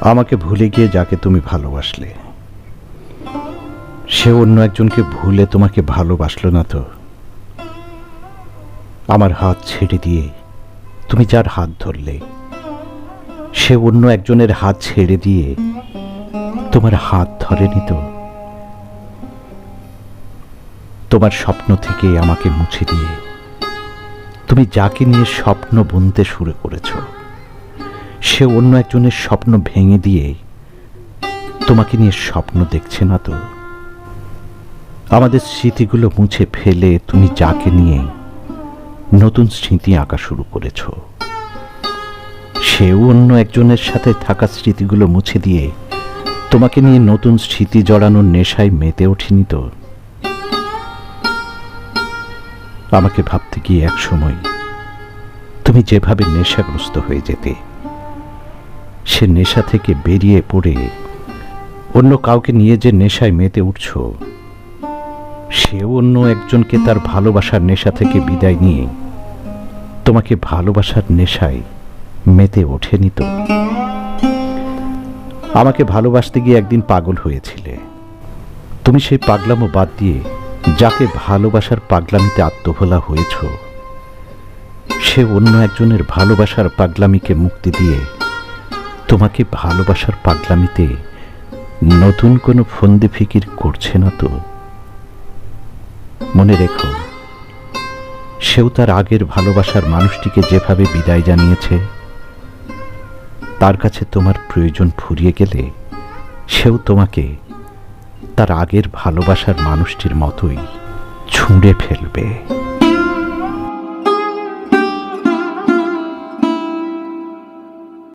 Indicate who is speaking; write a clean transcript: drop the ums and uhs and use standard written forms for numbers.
Speaker 1: আমাকে ভুলে গিয়ে যাকে তুমি ভালোবাসলে, সে অন্য একজনকে ভুলে তোমাকে ভালোবাসলো না তো? আমার হাত ছেড়ে দিয়ে তুমি যার হাত ধরলে, সে অন্য একজনের হাত ছেড়ে দিয়ে তোমার হাত ধরেনি তো? তোমার স্বপ্ন থেকে আমাকে মুছে দিয়ে তুমি যাকে নিয়ে স্বপ্ন বুনতে শুরু করেছ, সে অন্য একজনের স্বপ্ন ভেঙে দিয়ে তোমাকে নিয়ে স্বপ্ন দেখছে না তো? আমাদের স্মৃতিগুলো মুছে ফেলে তুমি যাকে নিয়ে নতুন স্মৃতি আঁকা শুরু করেছ, সেও অন্য একজনের সাথে থাকা স্মৃতিগুলো মুছে দিয়ে তোমাকে নিয়ে নতুন স্মৃতি জড়ানোর নেশায় মেতে ওঠেনি তো? আমাকে ভাবতে গিয়ে এক সময় তুমি যেভাবে নেশাগ্রস্ত হয়ে যেতে, সে নেশা থেকে বেরিয়ে পড়ে অন্য কাউকে নিয়ে যে নেশায় মেতে উঠছ, সেও অন্য একজনকে তার ভালোবাসার নেশা থেকে বিদায় নিয়ে তোমাকে ভালোবাসার নেশায় মেতে ওঠেনি তো? আমাকে ভালোবাসতে গিয়ে একদিন পাগল হয়েছিলে, তুমি সেই পাগলামো বাদ দিয়ে যাকে ভালোবাসার পাগলামিতে আত্মভোলা হয়েছ, সে অন্য একজনের ভালোবাসার পাগলামিকে মুক্তি দিয়ে তোমাকে ভালোবাসার পাগলামিতে নতুন কোনো ফন্দি ফিকির করছে না তো? মনে রেখো, সেও তার আগের ভালোবাসার মানুষটিকে যেভাবে বিদায় জানিয়েছে, তার কাছে তোমার প্রয়োজন ফুরিয়ে গেলে সেও তোমাকে তার আগের ভালোবাসার মানুষটির মতোই ছুঁড়ে ফেলবে।